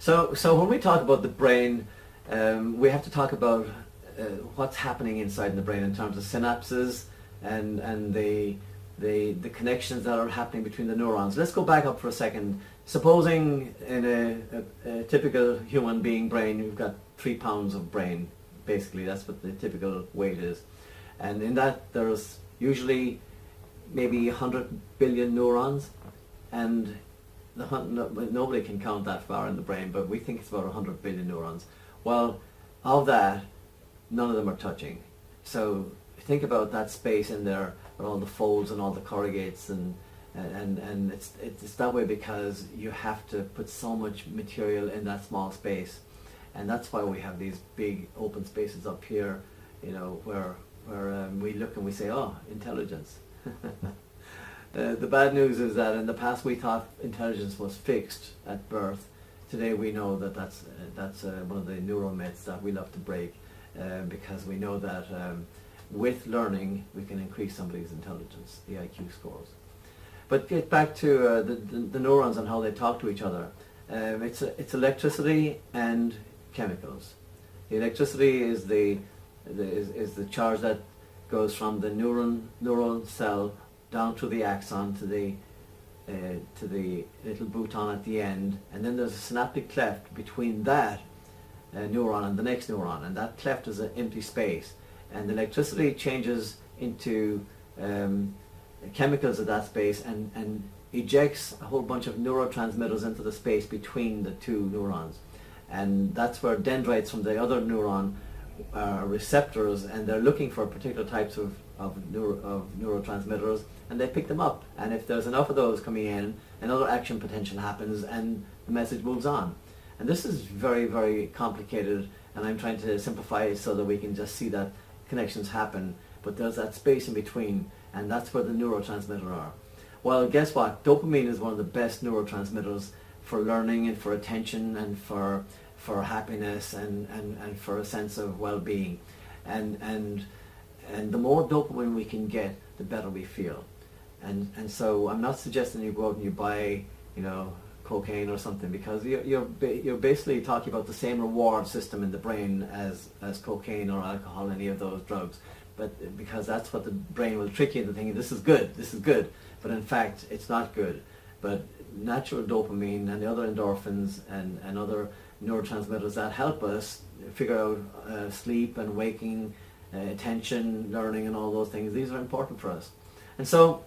So when we talk about the brain, we have to talk about what's happening inside in the brain in terms of synapses and the connections that are happening between the neurons. Let's go back up for a second. Supposing in a typical human being brain, you've got 3 pounds of brain. Basically, that's what the typical weight is. And in that, there's usually maybe 100 billion neurons, and nobody can count that far in the brain, but we think it's about 100 billion neurons. Well, of that, none of them are touching. So think about that space in there with all the folds and all the corrugates, and it's that way because you have to put so much material in that small space. And that's why we have these big open spaces up here, you know, where we look and we say, oh, intelligence. The bad news is that in the past we thought intelligence was fixed at birth. Today we know that that's one of the neural myths that we love to break, because we know that with learning we can increase somebody's intelligence, the IQ scores. But get back to the neurons and how they talk to each other. It's electricity and chemicals. The electricity is the charge that goes from the neural cell down to the axon to the little bouton at the end, and then there's a synaptic cleft between that neuron and the next neuron, and that cleft is an empty space, and the electricity changes into chemicals at that space and ejects a whole bunch of neurotransmitters into the space between the 2 neurons, and that's where dendrites from the other neuron are receptors, and they're looking for particular types of neurotransmitters, and they pick them up, and if there's enough of those coming in, another action potential happens and the message moves on. And this is very, very complicated, and I'm trying to simplify it so that we can just see that connections happen, but there's that space in between, and that's where the neurotransmitters are. Well, guess what? Dopamine is one of the best neurotransmitters for learning and for attention and for happiness and for a sense of well-being. And the more dopamine we can get, the better we feel. And so I'm not suggesting you go out and you buy, you know, cocaine or something, because you're basically talking about the same reward system in the brain as cocaine or alcohol, any of those drugs. But because that's what the brain will trick you into thinking, this is good, but in fact it's not good. But natural dopamine and the other endorphins and other neurotransmitters that help us figure out sleep and waking, attention, learning, and all those things, these are important for us. And so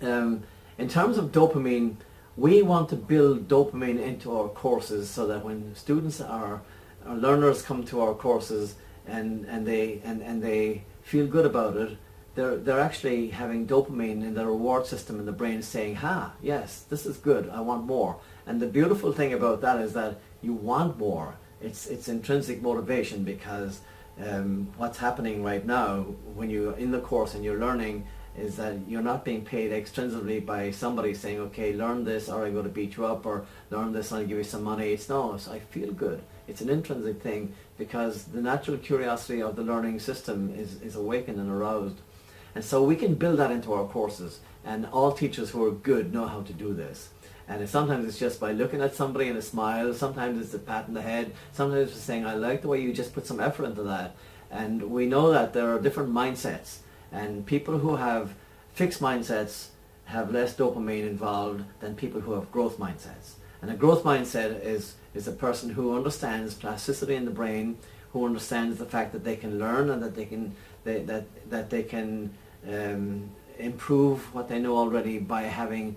in terms of dopamine, we want to build dopamine into our courses so that when students our learners come to our courses and they feel good about it, they're actually having dopamine in the reward system in the brain saying, yes, this is good, I want more. And the beautiful thing about that is that you want more. It's intrinsic motivation, because what's happening right now when you're in the course and you're learning is that you're not being paid extrinsically by somebody saying, okay, learn this or I'm going to beat you up, or learn this and I'll give you some money. It's I feel good. It's an intrinsic thing, because the natural curiosity of the learning system is awakened and aroused. And so we can build that into our courses, and all teachers who are good know how to do this. And sometimes it's just by looking at somebody and a smile, sometimes it's a pat on the head, sometimes it's saying, I like the way you just put some effort into that. And we know that there are different mindsets, and people who have fixed mindsets have less dopamine involved than people who have growth mindsets. And a growth mindset is a person who understands plasticity in the brain, who understands the fact that they can learn and that they can improve what they know already by having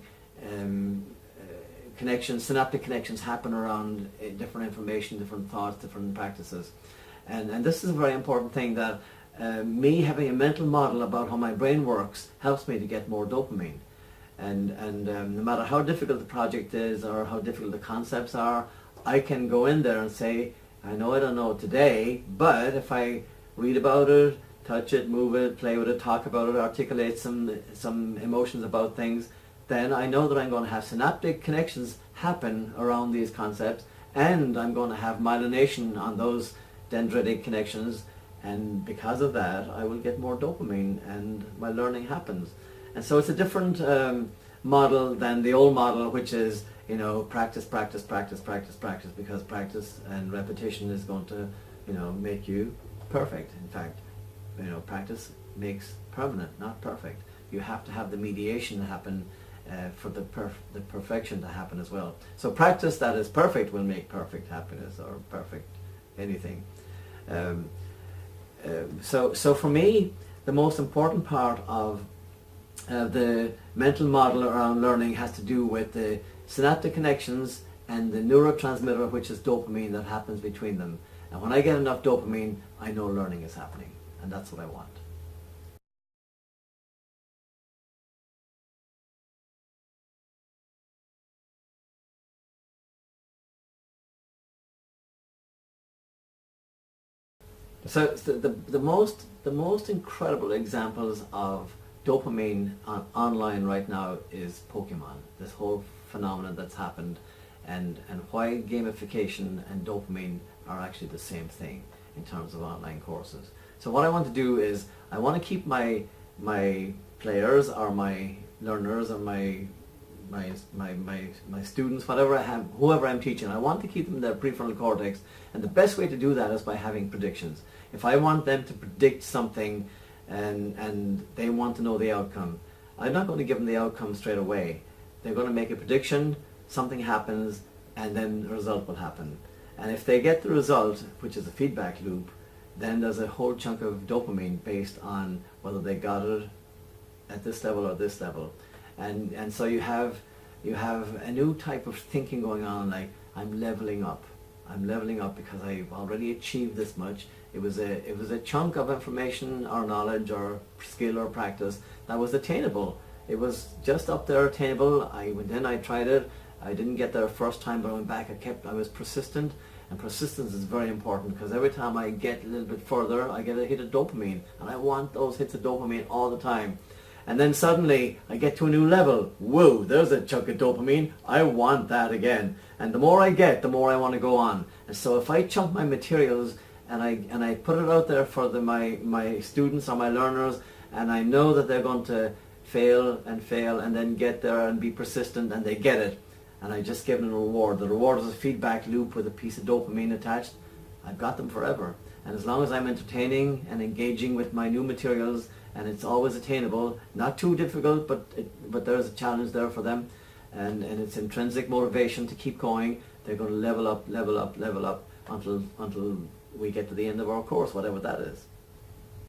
synaptic connections happen around different information, different thoughts, different practices. And this is a very important thing, that me having a mental model about how my brain works helps me to get more dopamine. And no matter how difficult the project is or how difficult the concepts are, I can go in there and say, I know I don't know it today, but if I read about it, touch it, move it, play with it, talk about it, articulate some emotions about things, then I know that I'm going to have synaptic connections happen around these concepts, and I'm going to have myelination on those dendritic connections, and because of that I will get more dopamine and my learning happens. And so it's a different model than the old model, which is, you know, practice, practice, practice, practice, practice, because practice and repetition is going to, you know, make you perfect. In fact, you know, practice makes permanent, not perfect. You have to have the mediation happen for the perfection to happen as well. So practice that is perfect will make perfect happiness or perfect anything. So for me, the most important part of the mental model around learning has to do with the synaptic connections and the neurotransmitter, which is dopamine, that happens between them. And when I get enough dopamine, I know learning is happening, and that's what I want. So the most incredible examples of dopamine online right now is Pokemon. This whole phenomenon that's happened, and why gamification and dopamine are actually the same thing in terms of online courses. So what I want to do is I want to keep my players or my learners or my students, whatever I have, whoever I'm teaching, I want to keep them in their prefrontal cortex, and the best way to do that is by having predictions. If I want them to predict something and they want to know the outcome, I'm not going to give them the outcome straight away. They're going to make a prediction, something happens, and then the result will happen. And if they get the result, which is a feedback loop, then there's a whole chunk of dopamine based on whether they got it at this level or this level. And so you have a new type of thinking going on, like I'm leveling up. I'm leveling up because I've already achieved this much. It was a chunk of information or knowledge or skill or practice that was attainable. It was just up there attainable. I went in, I tried it. I didn't get there first time, but I went back. I was persistent, and persistence is very important, because every time I get a little bit further, I get a hit of dopamine, and I want those hits of dopamine all the time. And then suddenly I get to a new level. Whoa, there's a chunk of dopamine. I want that again. And the more I get, the more I want to go on. And so if I chunk my materials and I put it out there for my students or my learners, and I know that they're going to fail and then get there and be persistent, and they get it, and I just give them a reward. The reward is a feedback loop with a piece of dopamine attached. I've got them forever. And as long as I'm entertaining and engaging with my new materials, and it's always attainable, not too difficult, but there's a challenge there for them, and it's intrinsic motivation to keep going. They're going to level up until we get to the end of our course, whatever that is.